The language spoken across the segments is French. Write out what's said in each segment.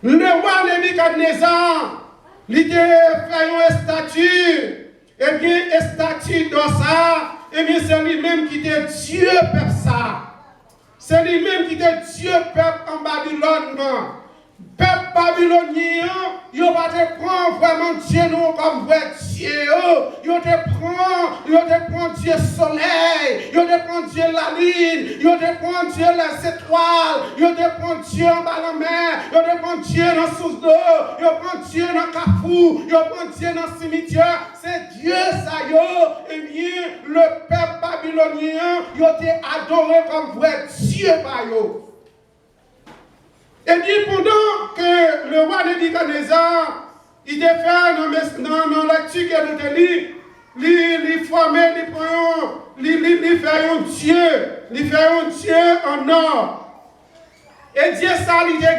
Le roi Nebuchadnezzar, il a fait une statue, et bien, une statue dans ça, et bien, c'est lui-même qui était Dieu, peuple ça. C'est lui-même qui était Dieu, peuple en Babylone. Peuple babylonien, il va te prendre vraiment Dieu nous comme vrai Dieu. Il te prend Dieu soleil, il te prend Dieu la lune, il te prend Dieu les étoiles, il te prend Dieu en bas la mer, il te prend Dieu dans la source d'eau, il te prend Dieu dans le carrefour, il te prend Dieu dans le cimetière. C'est Dieu ça yo. Et bien, le peuple babylonien, il était adoré comme vrai Dieu par yo. Et bien, pendant que le roi Nebuchadnezzar, il était fait dans la lecture qu'il a lu, il formait, il fait un Dieu en or. Et Dieu ça, il a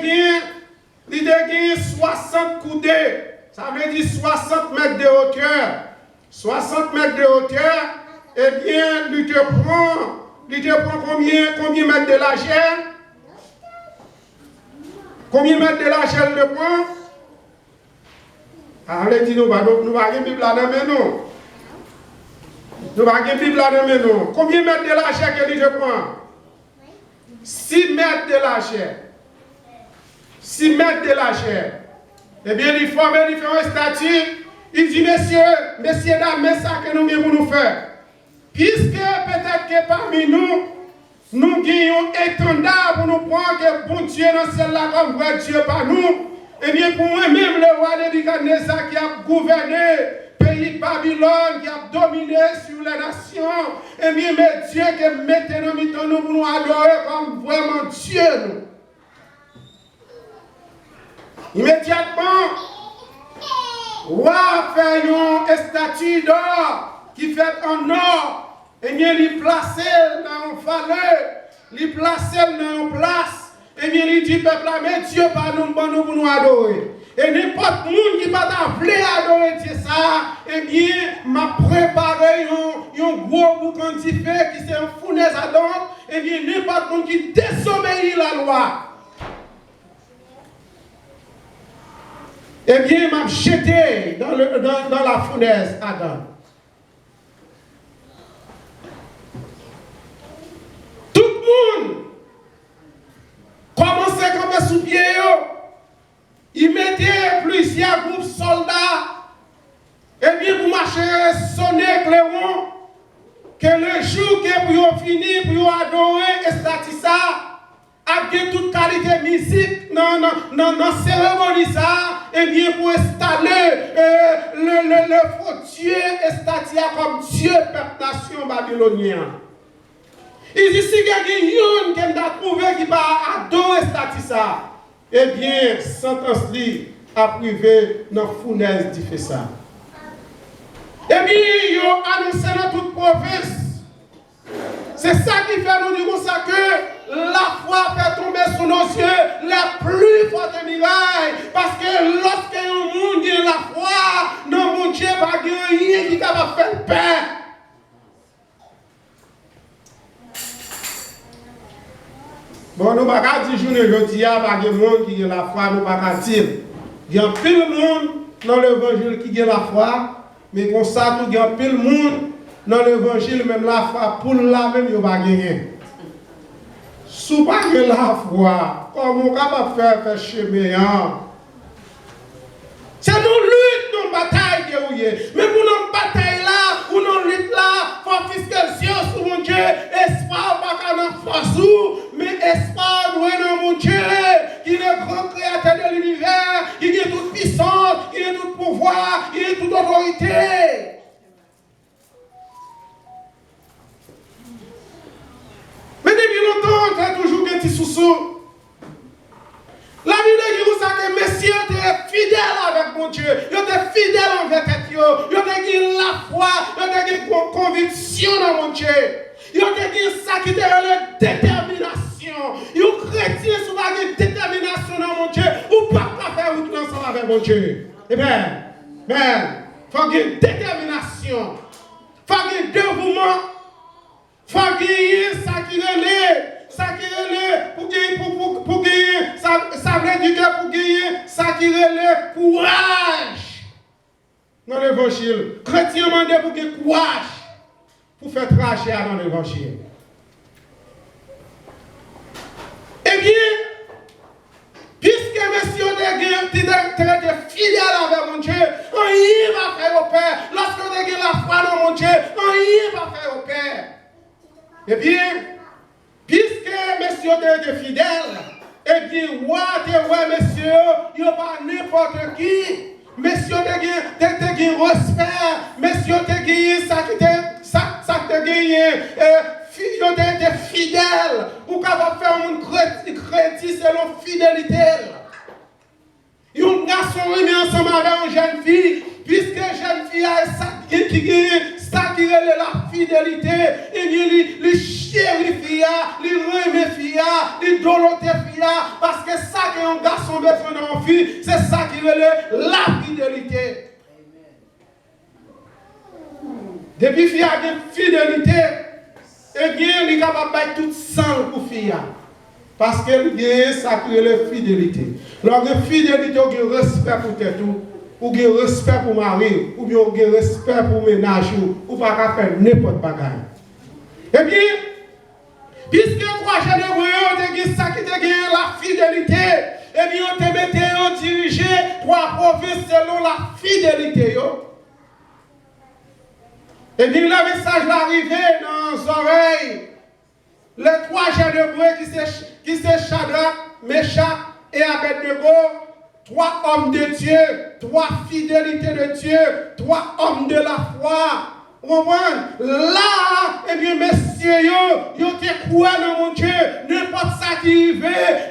gagné 60 coudées. Ça veut dire 60 mètres de hauteur. 60 mètres de hauteur, eh bien, il te prend combien mètres de largeur? Combien de mètres de largeur le prend? Allez, dis-nous, nous allons une Bible là, mais non. Nous allons une Bible là, mais non. Combien de mètres de largeur qu'il te prend? 6 mètres de largeur. 6 mètres de largeur. Eh bien, il forme, il fait un statut. Il dit, messieurs, dames, c'est ça que nous devons nous faire. Puisque peut-être que parmi nous gagnons étendard pour nous prendre que bon Dieu dans ce ciel là comme vrai Dieu par nous. Eh bien, pour moi-même, le roi Nebuchadnezzar qui a gouverné le pays Babylone, qui a dominé sur les nations, eh bien, mais Dieu qui mettez dans nous pour nous adorer comme vraiment Dieu nous. Immédiatement, roi fait une statue d'or qui fait en or. Et bien, il place dans un falais, il place dans une place. Et bien, il dit, peuple, mais Dieu par nous pour nous adorer. Et n'importe qui va t'appeler à adorer Dieu ça, eh bien, m'a préparé un gros boucan qui c'est une fournaise à dents. Eh bien, n'importe qui désobéit la loi. Eh bien, m'a jeté dans la fournaise à dents. Tout le monde commençait comme sous pied. Il mettait plusieurs groupes soldats. Et bien, pour marcher, sonner clairon, que le jour que vous finissez, pour adorer et statut ça, avec toute qualité musique dans la cérémonie ça, et bien pour installer le faux Dieu et statut comme Dieu, peuple nation babylonien. Il dit si quelqu'un qui a trouvé qui va adorer statut ça, eh bien, sentence li a privé dans la fournaise qui fait ça. Eh bien, ils ont annoncé dans toute province. C'est ça qui fait nous dire ça que la foi fait tomber sur nos yeux la plus forte miraille. Parce que lorsque un monde a la foi, non, mon Dieu, pas rien qui va faire paix. Bon, nous ne pouvons pas dire journée aujourd'hui, il y a des gens qui ont la foi, nous ne pouvons pas dire. Il y a plein de monde dans l'évangile qui a la foi, mais comme ça, il y a plein de monde dans l'évangile, même la foi, pour la même, il n'y a pas gagné. Si vous n'avez pas la foi, comment on va faire chemin? C'est nous lutte, nous bataille que vous êtes. Mais pour nous bataille là, pour nous lutte là, il faut fiscaliser sur mon Dieu. Espoir pas qu'à force, mais espoir doit dans mon Dieu, qui est le grand créateur de l'univers, qui est toute puissance, qui est tout pouvoir, qui est toute autorité. Mais depuis longtemps, tu as toujours un petit sous-sous. La Bible dit que messieurs étaient fidèles avec mon Dieu. Ils étaient fidèles envers Dieu. Ils étaient la foi. Ils étaient conviction dans mon Dieu. Ils étaient ça qui était la détermination. Ils chrétiens sont une détermination dans mon Dieu. Ou pas faire tout ensemble avec mon Dieu. Eh bien, il faut une détermination. Il faut un dévouement. Il faut ça qui relève. Ça qui est pour gagner, ça veut dire que pour gagner qui relève courage dans l'évangile. Chrétien demande pour qu'il courage pour faire tracher dans l'évangile. Eh bien, puisque monsieur était fidèle avec mon Dieu, rien va faire au Père. Lorsque vous avez la foi dans mon Dieu, rien va faire au Père. Eh bien, puisque monsieur était fidèle, eh bien, monsieur, il n'y a pas n'importe qui. Monsieur te gagné respect, monsieur te gagné ça qui te gagné, il était fidèle, ou capable de faire un crédit selon fidélité. Un garçon remis ensemble avec une jeune fille, puisque la jeune fille a ça qui est la fidélité, et bien, il chérit fille, il remet fille, il dolote fille, parce que ça qu'un garçon besoin dans une fille, c'est ça qui est la fidélité. Depuis fille a une fidélité, eh bien, il est capable de mettre tout sang pour fille. Parce qu'elle a ça qui est la fidélité. Alors, la fidélité, on a respect pour tout. Ou bien respect pour mari, ou bien respect pour ménage, ou pas qu'à faire n'importe quoi. Eh bien, puisque trois généraux ont ça qui te gagne la fidélité, eh bien, on te mettait en diriger trois provinces selon la fidélité. Eh bien, le message va arriver dans les oreilles. Les trois généraux qui sont Shadrach, Meshach et Abednego, trois hommes de Dieu, trois fidélités de Dieu, trois hommes de la foi. Vous comprenez? Là, eh bien, messieurs, ils ont croix dans mon Dieu, n'importe ça qui arrive,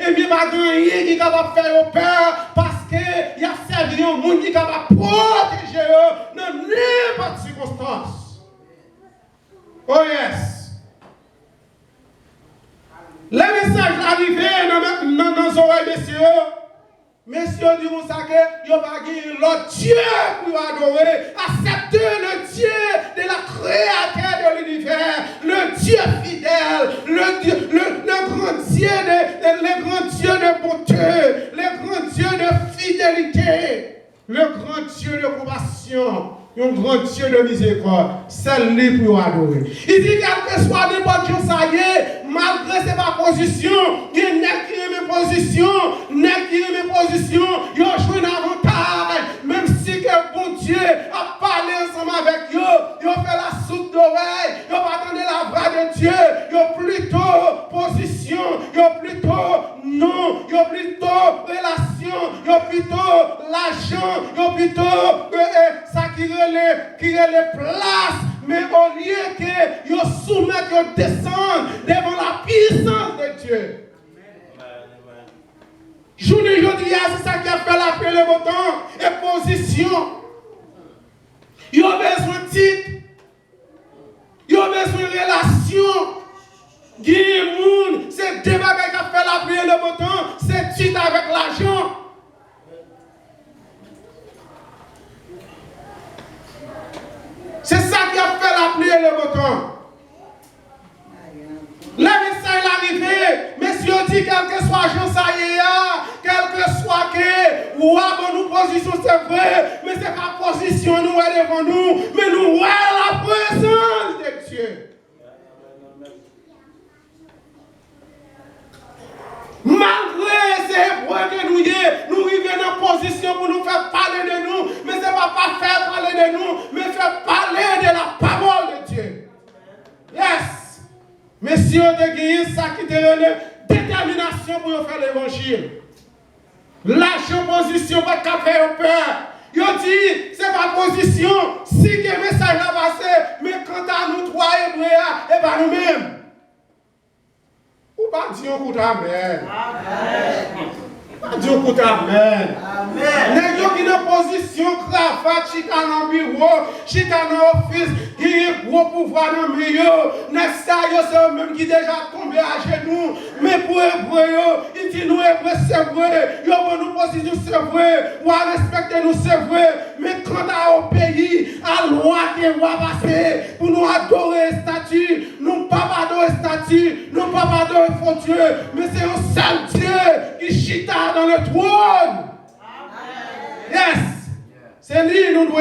eh bien, pas rien qui est capable de faire au Père, parce qu'il y a servi un monde qui est capable de protéger eux dans n'importe circonstance. Oh yes! Le message arrivé dans nos oreilles, messieurs. Messieurs, disons ça que il n'y a pas l'autre Dieu pour adorer. Acceptez le Dieu de la créateur de l'univers, le Dieu fidèle, le grand Dieu de bonté, le grand Dieu de fidélité, le grand Dieu de compassion. Un grand Dieu de miséricorde, c'est lui pour adorer. Il dit quel que soit n'importe qui ça y est, malgré ses positions, il y a qui aime position, il y a joué un avantage, même si que bon Dieu a parlé ensemble avec eux, il a fait la soupe d'oreille, il a pas attendu la voix de Dieu, il a plutôt position, il a plutôt nom, il a plutôt relation, il a plutôt l'argent, il a plutôt ça qui est les places, mais au lieu que ils soumettent, ils descendent devant la puissance de Dieu. Journée aujourd'hui, c'est ça qui a fait la paix, le bouton et position. Ils ont besoin de titre, ils ont besoin de relation. C'est deux bagages qui a fait la paix, le bouton, c'est titre avec l'argent. C'est ça qui a fait la pluie et le beau temps. Le message est arrivé, messieurs dit quel que soit Jean Saïa, quel que soit que, ou à nous position c'est vrai, mais c'est pas position nous est devant nous, mais nous est la présence de Dieu. Malgré ces points que nous arrivons dans position pour nous faire parler de nous, mais ce n'est pas faire parler de nous, mais faire parler de la parole de Dieu. Yes! Messieurs, de gagner ça qui te donne détermination pour faire l'évangile. Lâchez position, pas de faire peur. Ils ont dit, c'est pas position, si que message a passé, mais quant à nous trois Hébreux, et pas nous-mêmes. Ou pas dire pour amen. Pas dire pour amen. Les gens qui sont en position, cravate, chicane en bureau, chicane en office, qui ont gros pouvoir dans le milieu, n'est-ce pas, c'est eux-mêmes qui déjà tombé à genoux. Mais pour Hébreux, ils disent nous Hébreux, c'est vrai. Ils ont nous position, c'est vrai. Ou à respecter nous, c'est vrai. Mais quant au pays, à loi qui va passer, pour nous adorer statut, nous pas adorer statut, nous pas adorer faux Dieu, mais c'est un seul Dieu qui chita dans le trône. Yes. C'est lui nous devons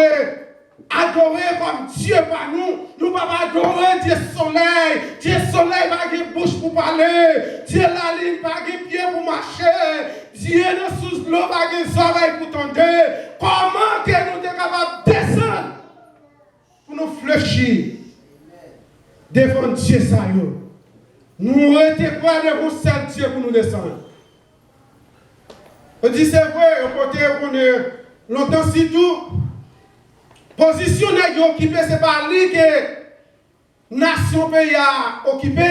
adorer comme Dieu par nous. Nous ne pouvons pas adorer Dieu soleil. Dieu soleil n'a pas de bouche pour parler. Dieu la ligne n'a pas de pied pour marcher. Dieu ne sous l'eau n'a pas de oreilles pour tendre. Comment que nous sommes capables de descendre pour nous fléchir devant Dieu ça yo? Nous étions quoi devant seul Dieu pour nous descendre? On dit c'est vrai, au côté qu'on est longtemps si tout. Position qui occupé, ce n'est pas lui que nation pays a occupé,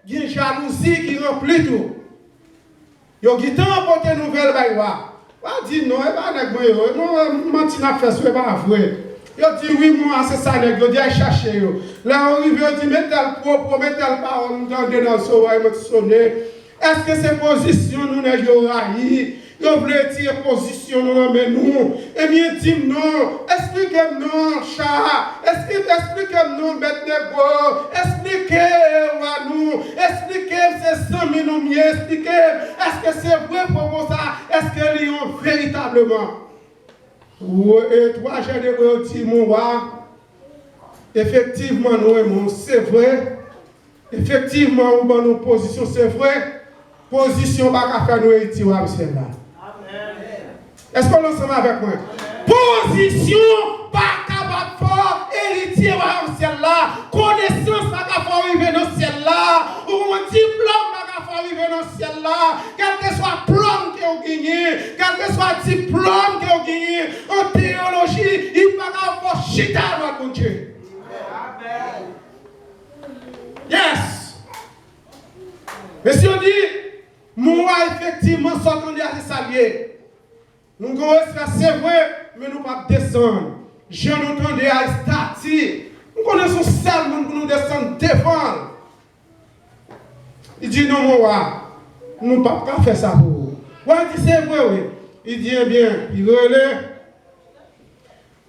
il y a une jalousie qui remplit tout. Il y a un temps pour que nouvelle baïwa. On dit non, il pas avec moi, non, menti n'a fait, ce pas vrai. Il dit oui, moi, c'est ça, il dit à chercher. Là, on arrive, il dit mettez le propre, mettez le parole, nous dans le sauvage, il sonner. Est-ce que ces positions nous n'avons raillé? Nous voulons tirer position nous, mais nous. Eh bien, dis-nous, expliquez-nous, chat. Expliquez-nous, maître Nego. Expliquez-nous. Expliquez ces 100 000 nous mieux. Expliquez. Est-ce que c'est vrai pour ça? Est-ce qu'ils y ont véritablement? Et toi, j'ai dit, mon roi, effectivement, nous aimons, c'est vrai. Effectivement, nous avons nos positions, c'est vrai. Position, pas faire nous héritiers, c'est là. Est-ce qu'on est ensemble avec moi? Position, pas capable de faire héritier au ciel là. Connaissance, pas capable de arriver dans le ciel là. Ou un diplôme, pas capable de arriver dans le ciel là. Quel que soit le diplôme que vous gagnez, quel que soit le diplôme que vous gagnez, en théologie, il pas capable de faire chita à votre Dieu. Yes. Mais si on dit, moi effectivement, sortons de s'allier. Nous connaissons, c'est vrai, mais nous ne pouvons pas descendre. Je nous entendais à stati. Nous connaissons seulement pour nous descendre devant. Il dit non, mon roi, nous ne pouvons pas faire ça pour vous. Il dit c'est vrai, oui. Il dit bien, il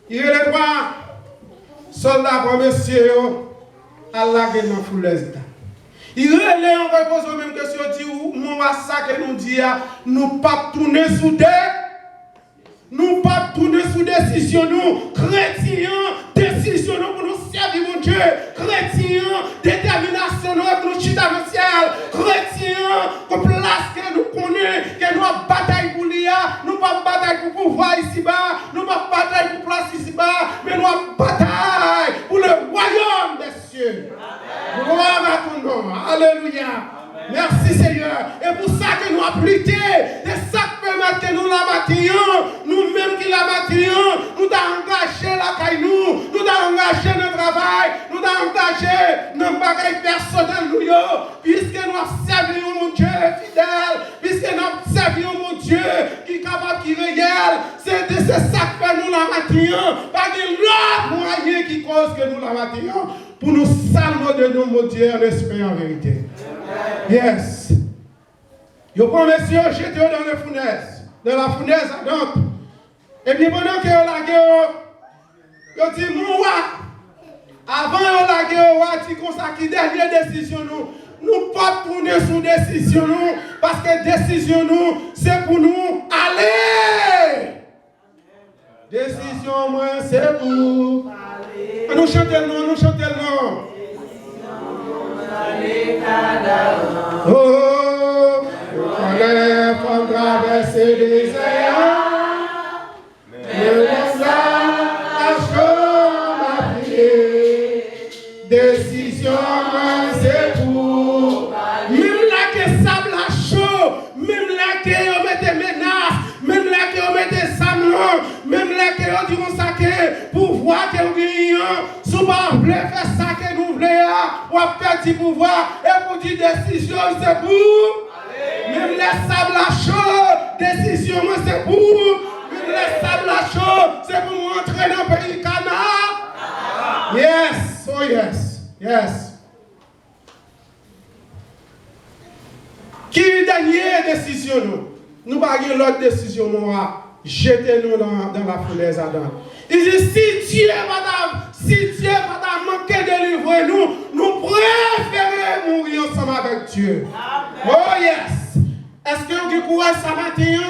relève trois soldats comme monsieur à la guerre dans la foule. Il relève, on va poser la même question, il dit, mon roi, ça que nous dit, nous ne pouvons pas tourner sous deux. Nous ne pas tourner sous décision, nous, chrétiens, décision pour nous servir mon Dieu, chrétiens, détermination pour nous chiter dans le ciel, chrétiens, pour place que nous connaissons, que nous avons bataille pour l'IA, nous pas bataille pour pouvoir ici-bas, nous pas bataille pour place ici-bas, mais nous avons bataille pour le royaume des cieux. Gloire à ton nom, alléluia. Merci Seigneur. Et pour ça que nous appliquons, c'est ça que permet que nous la mations, nous-mêmes qui la mations, nous avons engagé la caille nous avons engagé notre travail, nous avons engagé nos bagages personnels nous, puisque nous avons servi mon Dieu fidèle, puisque nous avons servi mon Dieu qui est capable, qui est réel, c'est ça que nous la mations, pas de l'autre moyen qui cause que nous la mations, pour nous salver de nous, mon Dieu, en esprit en vérité. Yes. Yo prend monsieur jeté dans la fournaise ardente. Et bien pendant que yo lagué yo dit mon roi avant yo lagué roi dit comme ça qui dernière décision nous pas tourner sous décision nous parce que décision nous c'est pour nous aller. Décision moi c'est pour nous chanter le nom. Oh, on faut traverser les airs, mais laisse la chose à pied. Décision, c'est pour. Même là que sable à chaud, même là que on met des menaces, même là que on met des samons, même là que on dit qu'on saque pour voir que on gagne. Si on veut faire ça que nous voulons, on va perdre du pouvoir et pour dire décision, c'est pour. Même les sables à chaud, décision, c'est pour. Même les sables à chaud, c'est pour entrer dans le pays Cana. Yes, oh yes, yes. Qui dernière décision nous? Nous n'avons pas l'autre décision, moi. Jetez-nous dans la foulaise ardente. Il dit, si Dieu va manquer de livrer nous préférons mourir ensemble avec Dieu. Amen. Oh yes. Est-ce que vous avez courage ce matin?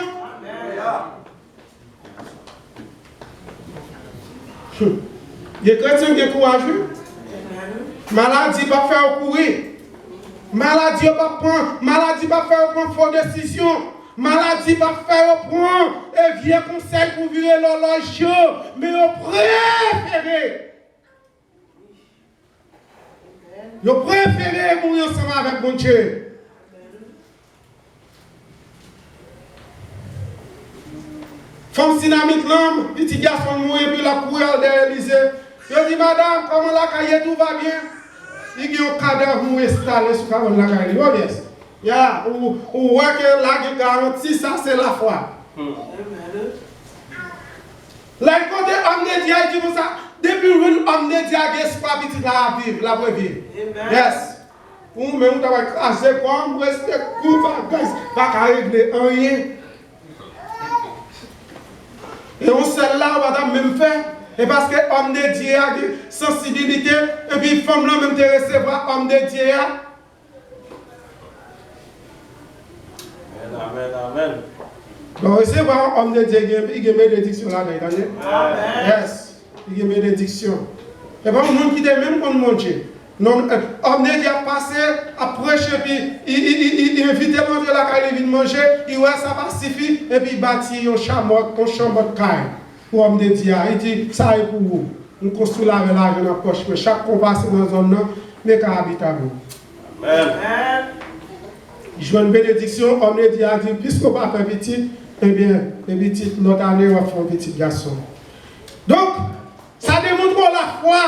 Les chrétiens sont courageux. Maladie va faire courir. Maladie va prendre. Maladie va faire prendre fausse décision. Maladie va faire prendre et vient conseil pour virer l'horloge. Mais au préféré. Vous préférez mourir ensemble avec mon Dieu. Femme dynamique l'homme, petit garçon mourir puis la courir de l'Élysée. Je dis, madame, comment la cahier tout va bien? Il y a un cadavre mourir installé sur la cahier. Oh yes. Yeah. Ou ouais que la garantie, ça c'est la foi. Là, côté homme de Dieu, il dit comme ça. Depuis le homme de Dieu a espoir petit à vivre, la vraie vie. Yes. Ou même on va craser comme rester coup pas régler rien. Et on sait là, on va même faire. Et parce que l'homme de Dieu a une sensibilité, et puis femme là même te recevoir l'homme de Dieu. Amen, amen. Donc recevoir l'homme de Dieu, il y a une bénédiction là-dedans. Yes. Il y a une bénédiction. Et pas le monde qui est même contre mon Dieu. Non, l'homme de Dieu a passé, a prêché, puis il invite l'homme de la caille, il vient manger, il voit ça pacifie, et puis il bâtit un chambre de caille. Pour l'homme de Dieu, il dit, ça est pour vous. On construit la relâche dans la poche, mais chaque combat c'est dans la zone, mais qu'à habiter à vous. Amen. Il joue une bénédiction, l'homme de Dieu a dit, puisqu'on va faire petit, eh bien, les petits, l'autre année, on va faire un petit garçon. Donc, ça démontre la foi.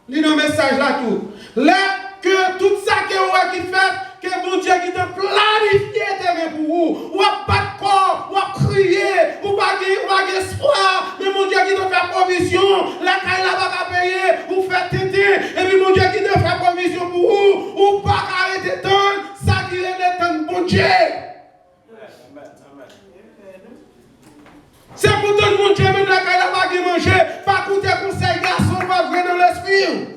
Lis le message là tout. Là, que tout ça que vous qui fait, que mon Dieu qui te planifie terrain pour vous. Ou pas de corps, ou crier, ou pas d'espoir. Mais mon Dieu qui te fait provision. La caille là va payer, ou faire téter. Et puis mon Dieu qui te fait provision pour vous. Ou pas arrêter de temps. Ça qui est le bon Dieu. C'est pour tout le monde qui même la caille là va manger. Pas coûter conseil garçon, va venir dans l'esprit.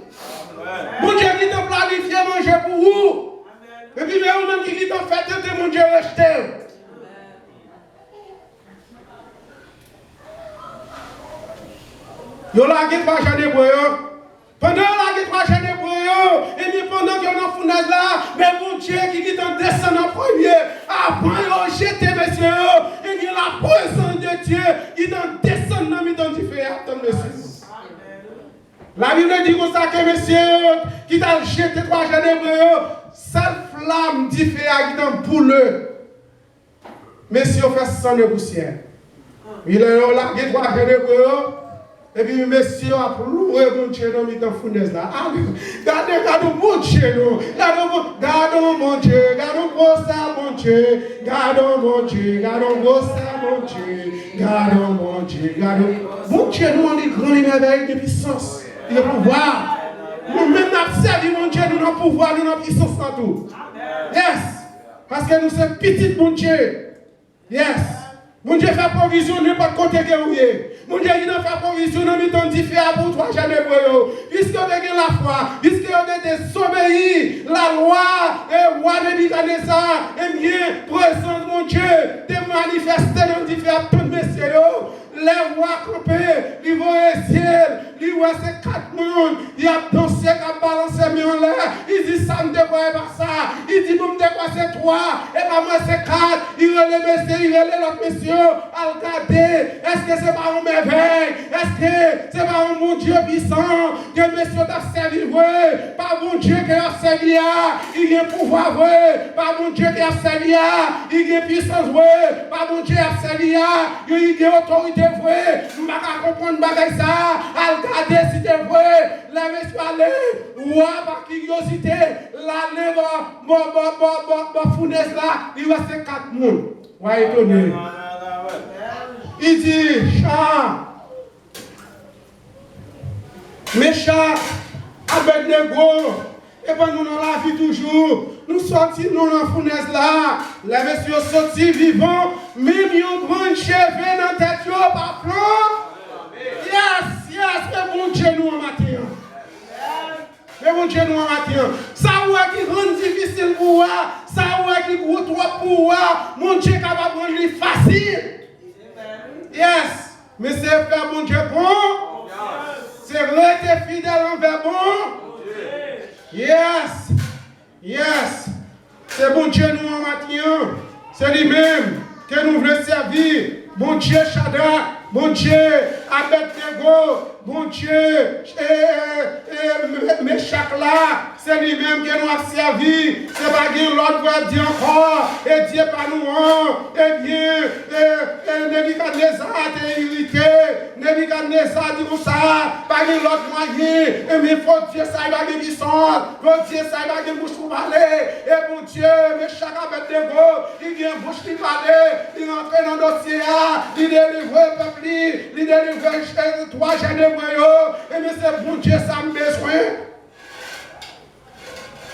Mon Dieu qui te planifie manger pour vous. Et puis même qui te fait tenter mon Dieu rejeter. Yo la guette pas jamais pour eux. Pendant la guette pas jamais pour eux. Et puis pendant que nous fournaise là, mais mon Dieu qui t'en descend en premier. Après yo jeter messieurs. Et puis la présence de Dieu qui t'en descend dans mi temps du feu à ton messieurs. La Bible dit comme ça que messieurs qui t'a jeté 3 jours d'hébreu, cette flamme dit feu qui t'en boule. Messieurs fait sang de poussière. Il est là qui 3 jours d'hébreu. Et puis, messieurs, a loué mon Dieu dans mi temps fournaise là. Gardons mon Dieu, gardons mon Dieu, gardons gros ça mon Dieu, gardons mon Dieu, gardons gros ça mon Dieu, gardons mon Dieu, gardons. Mon Dieu, nous on est grand et merveilleux de puissance. Il est pouvoir. Nous-mêmes, nous servi mon Dieu, nous avons pouvoir, nous avons puissance en tout. Yes. Parce que nous sommes petits, mon Dieu. Yes. Mon Dieu fait provision, n'importe côté que vous êtes. Mon Dieu, il a fait provision, nous avons différent pour toi, jamais pour vous. Puisque vous avez la foi, puisque vous avez désobéi la loi, et roi de Nebuchadnezzar, et bien, présence, mon Dieu, te manifester dans différents temps de messieurs. Les rois campés, ils vont ciel, ils voient ces 4 mondes, ils ont dansé, ils ont balancé en l'air, ils disent ça me dévoile par ça, ils disent nous me dévoile c'est 3, et pas moi c'est 4, ils relèvent messieurs, ils relèvent l'autre messieurs, à regarder, est-ce que c'est pas un merveille, est-ce que c'est pas un bon Dieu puissant, que messieurs t'a servi, ouais, pas bon Dieu qui a servi, il y a pouvoir, ouais, pas bon Dieu qui a servi, il y a puissance, ouais, pas bon Dieu qui a servi, il y a autorité. Vrai, nous ne pouvons pas comprendre ça. À regarder si c'est vrai, la messieurs aller, ou par curiosité, l'aller dans fournaise là, il va se 4 mondes. Ouais, étonné. Il dit, chat, méchant, Abednego, et bien nous dans la vie toujours, nous sortis nous dans la fournaise là, les messieurs sortis vivants, même un grand cheveu dans la tête, par plan. Yes, mais mon Dieu nous en matin. Mais mon Dieu nous en matin. Ça ouais qui rend difficile pour moi, ça ouais qui gros trop pour moi, mon Dieu capable de rendre facile. Yes, mais c'est faire mon Dieu bon. C'est rester fidèle envers bon. Yes. Yes. C'est bon Dieu nous en matin. C'est lui-même que nous voulons servir. Bon Dieu Shaddai. Bon Dieu Abednego. Bon Dieu Meshach là. C'est lui-même qui nous a servi. C'est pas que l'autre va dire encore. Et Dieu pas nous. Eh bien, Nebuchadnezzar a été irrité. Nebuchadnezzar dit comme ça. Pas que l'autre moyen. Et mais faut Dieu ça, il va gagner puissance. Faut Dieu ça, il va gagner bouche pour parler. Et bon Dieu, Meshach Abednego, il vient bouche qui parler. Il rentre dans le dossier. Il délivre le peuple. Il délivre trois jeunes de et mais c'est bon Dieu, ça me besoin.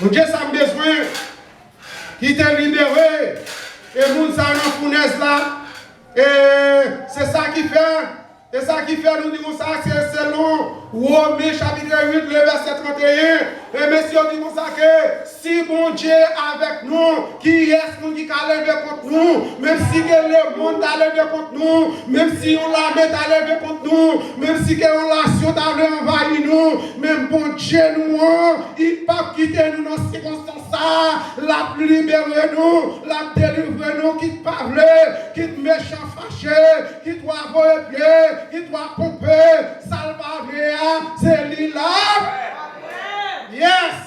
Bon Dieu, ça me besoin. Qui t'a libéré. Et nous sommes en fournaise là. Et c'est ça qui fait. Et ça qui fait, nous disons ça, c'est selon Romains chapitre 8, le verset 31. Et messieurs, nous disons ça que si bon Dieu est avec nous, qui est-ce nous qui a levé contre nous, même si le monde a levé contre nous, même si on la met à lever contre nous, même si on la a envahi nous, même bon Dieu nous, il ne peut pas quitter nous dans ces circonstances. La libérer nous, la délivrer nous, qui te parle, qui te méchant fâché, qui te avoir pied, qui doit pomper, salvager, c'est lui là. Yes.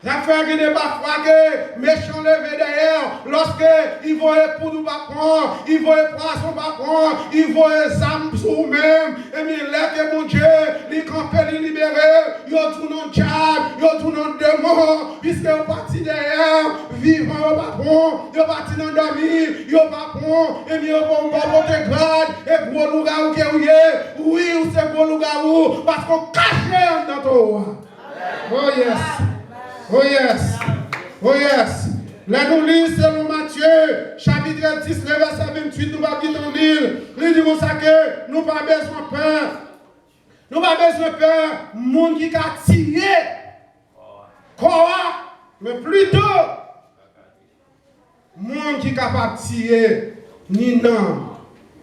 Ça fait que des parfois que méchants levés derrière, lorsque ils voient pour nous pas prendre, ils voient poisson pas prendre, ils voient âmes sur eux-mêmes, et bien là que mon Dieu, les camper, les libérer, ils ont tout dans le diable, ils ont tout dans le démon, puisque ils sont partis derrière, vivant, ils n'ont pas prendre, ils sont partis dans le dormir, ils n'ont pas prendre, et bien ils vont pas porter grade, et gros loup-garou qui est, oui, ou c'est gros loup-garou, parce qu'on cache dans toi. Oh yes. Oh yes, oh yes. Là nous lisons selon Matthieu, chapitre 10, le verset 28, nous va dire en l'île. Nous disons ça que nous pas besoin de peur. Nous pas besoin de peur. Monde qui a tiré. Quoi? Mais plutôt, monde qui est capable de tirer ni non,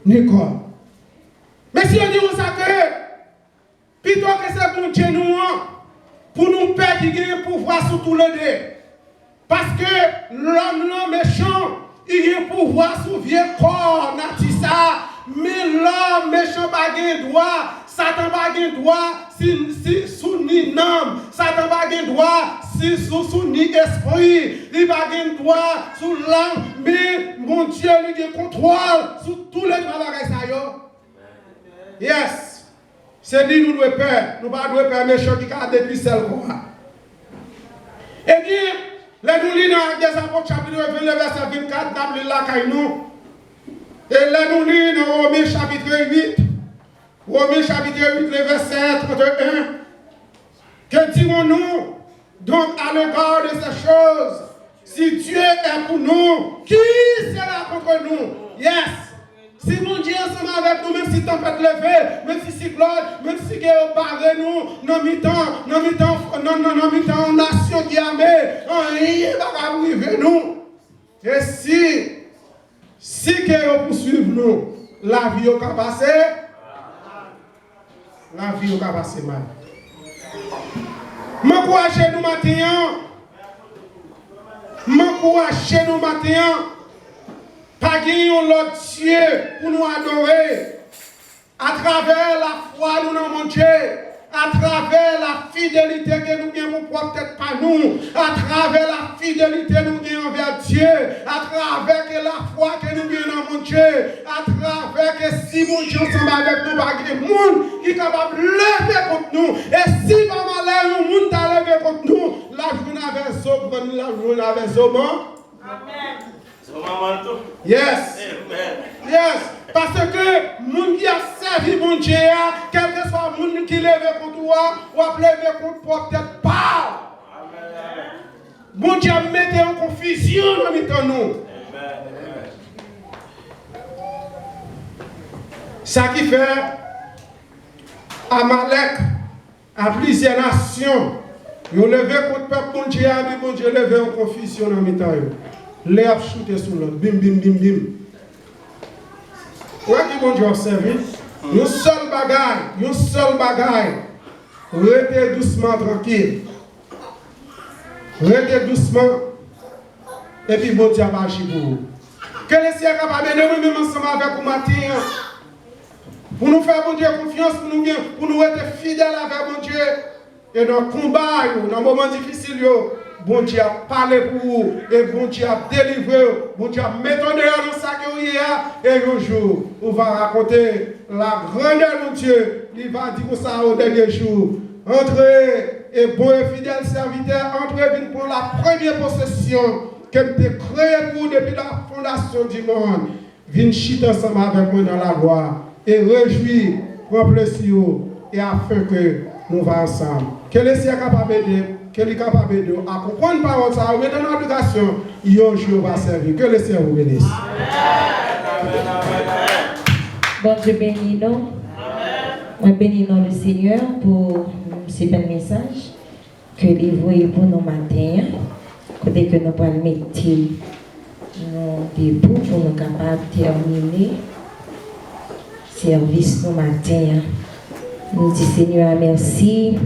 ni quoi. Mais si on dit ça que, plutôt que c'est bon Dieu nous, pour nous perdre qui gagne pouvoir sur tout le dé. Parce que l'homme méchant, il a pouvoir sur vieux corps, mais l'homme méchant pas gagne droit, Satan pas gagne droit si sous ni nom, Satan pas gagne droit si sous ni esprit, il pas gagne droit sous l'âme, mais mon Dieu il a contrôle sur tous les travaux ça yo. Yes. C'est dit nous devons peur, nous ne devons pas peur méchant qui a détruit celle qu'on a. Eh bien, là nous lisons dans les Apôtres chapitre 20, le verset 24, nous lisons là nous. Et là nous lisons dans Romains chapitre 8, Romains chapitre 8, le verset 31. Que dirons-nous donc à l'égard de ces choses? Si Dieu est pour nous, qui sera contre nous? Yes! Si mon Dieu est ensemble avec nous, même si tempête levée, même si cyclone, même si il barre nous, non mi-temps, nation qui armée, rien ne va arriver nous. Et si que poursuivre nous, la vie va passer, la vie va passer mal. M'encouragez nous matin, pas gagner l'autre Dieu pour nous adorer. À travers la foi, nous dans mon Dieu. À travers la fidélité que nous avons pour peut-être pas nous. À travers la fidélité que nous avons envers Dieu. À travers la foi que nous avons dans mon Dieu. À travers que si mon Dieu ensemble avec nous, pas de monde qui est capable de lever contre nous. Et si pas malheur, le monde t'a levé contre nous, la journée avec Zoban, la journée avec Zoban. Amen. Yes. Amen. Yes. Parce que moun qui a servi mon Dieu, quel que soit moun qui lève contre toi, ou a levé contre toi, peut-être pas. Amen. Mon Dieu mettez en confusion dans nous. Amen. Ça qui fait Amalek à plusieurs nations, ils ont levé contre le peuple mon Dieu, mais mon Dieu levé en confusion dans le temps. Les chuté sur l'autre, bim, bim, bim, bim. Où est-ce que mon Dieu observe? Une seule bagaille. Restez doucement tranquille. Restez doucement. Et puis bon Dieu va agir pour vous. Que le ciel capable de nous-mêmes ensemble avec vous matin. Pour nous faire bon Dieu confiance, pour nous être fidèles avec bon Dieu. Et dans le combat, dans le moment difficile, bon Dieu a parlé pour vous. Et bon Dieu a délivré. Bon Dieu a mis dans ça que vous y a. Et un jour, on va raconter la grandeur de Dieu. Il va dire ça au dernier jour. Entrez, et bon et fidèle serviteur, entrez pour la première possession que vous avez créée pour depuis la fondation du monde. Viens chiter ensemble avec moi dans la gloire. Et réjouis, prends plaisir, et afin que nous va ensemble. Que le ciel est capable d'aider, qu'il est capable d'aider à comprendre par ça, ou mettre en application, il y a un jour va servir. Que le ciel vous bénisse. Bon Dieu bénis nous. Moi bénis nous le Seigneur pour ce bel message que il voyait pour nos matins. Côté que nous pouvons mettre nos debout pour nous capables de terminer service nos matins. Nous disons Seigneur merci.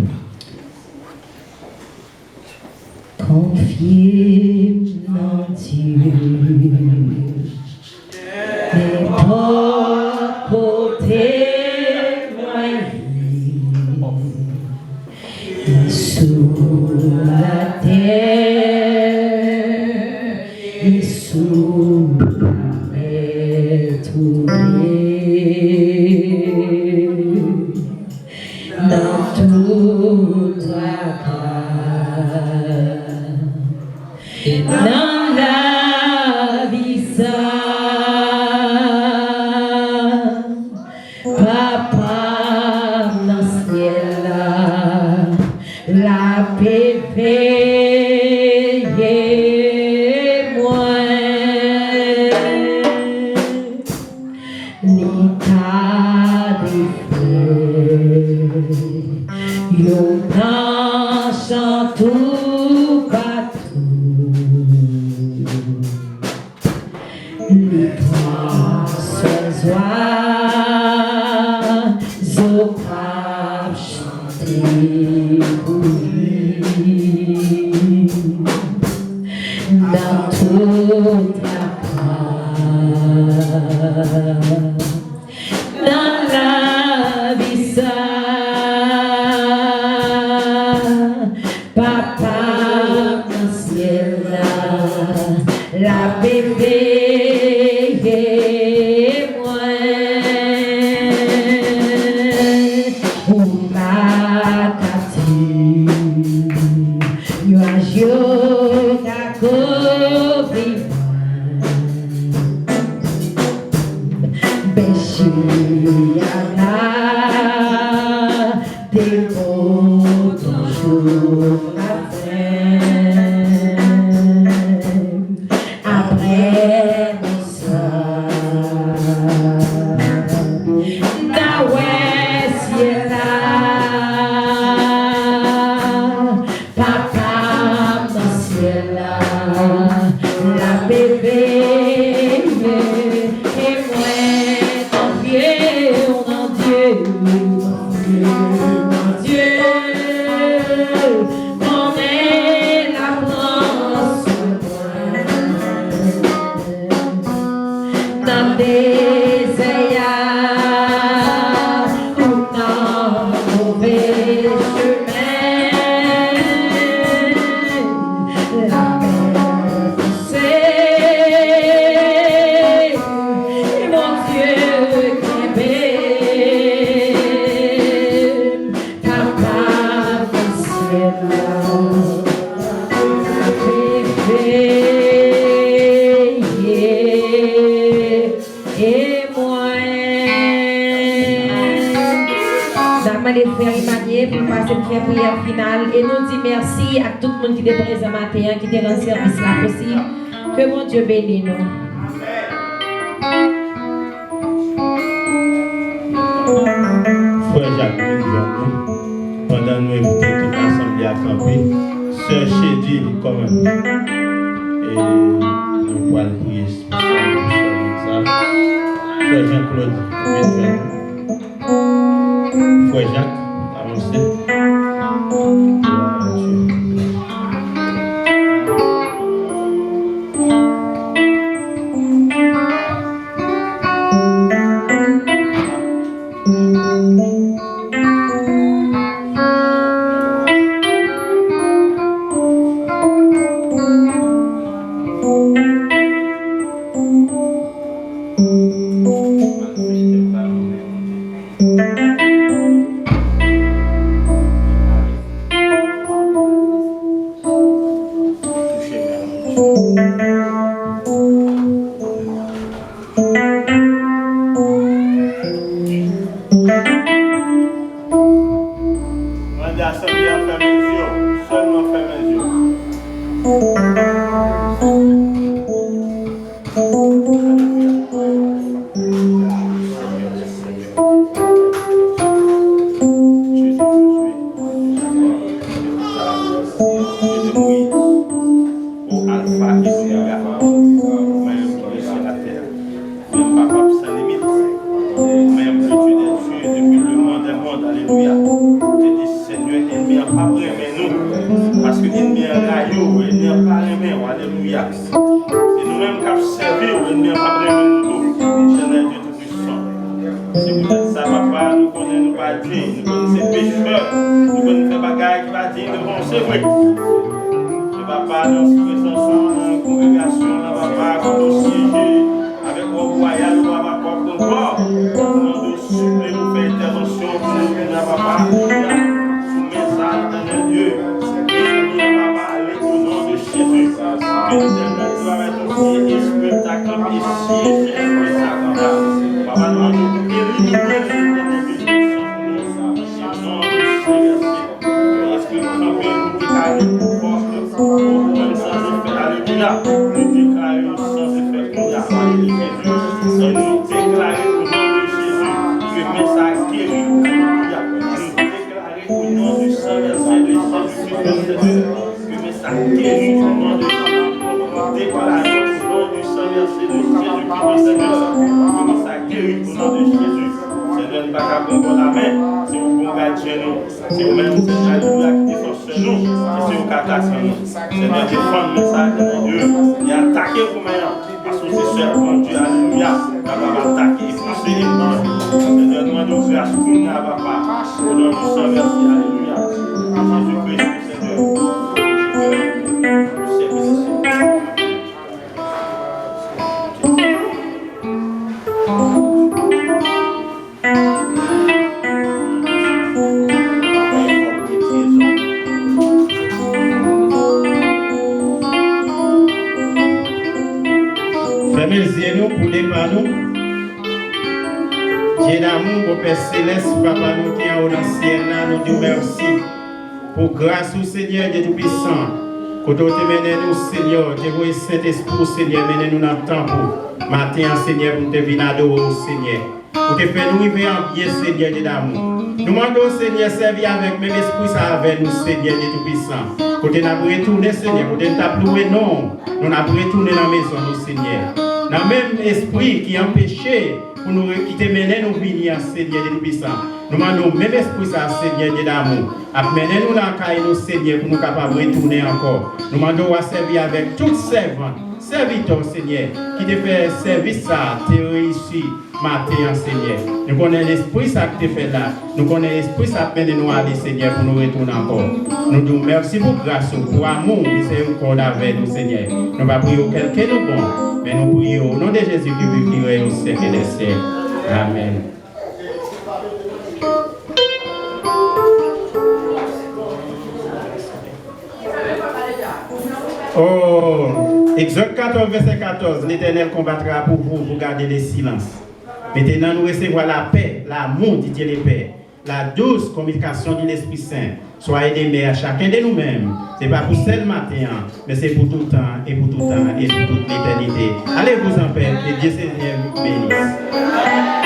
Confiez en Dieu. N'importe côté sous la terre et sous la mer tournée dans toute la grâce dans la vie ça Papa dans le ciel la paix veille moi l'état des fleurs yon dans chant tout partout les poissons oiseaux peuvent chanter pour lui dans toute la place dans la vie ça Papa dans le ciel la bébé prière finale et nous dit merci à tout le monde qui est présent matin, qui est dans le service là possible. Que mon Dieu bénisse nous. Frère Jacques, pendant nous écouter toute l'assemblée à camper, Sœur Chédie quand même. Et nous allons prier spécialement pour ça. Frère Jean-Claude, Frère Jacques, avancez. Dieu d'amour, au Père Céleste, Papa, nous qui en haut dans le ciel, nous disons merci pour grâce au Seigneur Dieu Tout-Puissant. Quand tu mené nous, Seigneur, Dieu, le Saint-Esprit, Seigneur, mené nous dans le temple. Matin, Seigneur, pour te venir adorer au Seigneur. Pour te faire nous vivre en bien, Seigneur Dieu d'amour. Nous demandons, Seigneur, servir avec même esprit, ça avec nous, Seigneur Dieu Tout-Puissant. Quand tu as retourné, Seigneur, quand tu as loué, non, nous avons retourné dans la maison, nous, Seigneur. Dans le même esprit qui empêchait pour nous qui te mener nous venir, Seigneur Dieu Tout-Puissant. Nous demandons même esprit, ça, Seigneur Dieu d'amour. Amenez nous dans la caille, nous, Seigneur, pour nous capables de retourner encore. Nous demandons à servir avec tout servant, serviteur, Seigneur, qui te fait service, ça, te réussi. Matin, Seigneur. Nous connaissons l'esprit ça que tu fais là. Nous connaissons l'esprit ça que nous aller, Seigneur, pour nous retourner encore. Nous disons merci pour grâce, pour amour, c'est encore avec nous, Seigneur. Nous ne pas prier quelqu'un de bon, mais nous prions au nom de Jésus qui vit au siècle des siècles. Amen. Oh, Exode 14, verset 14. L'Éternel combattra pour vous, vous gardez le silence. Maintenant, nous recevons la paix, l'amour, dit Dieu le Père, la douce communication de l'Esprit Saint. Soyez aimés à chacun de nous-mêmes. Ce n'est pas pour seul matin, mais c'est pour tout temps et pour tout temps et pour toute l'éternité. Allez vous en paix, que Dieu Seigneur vous bénisse.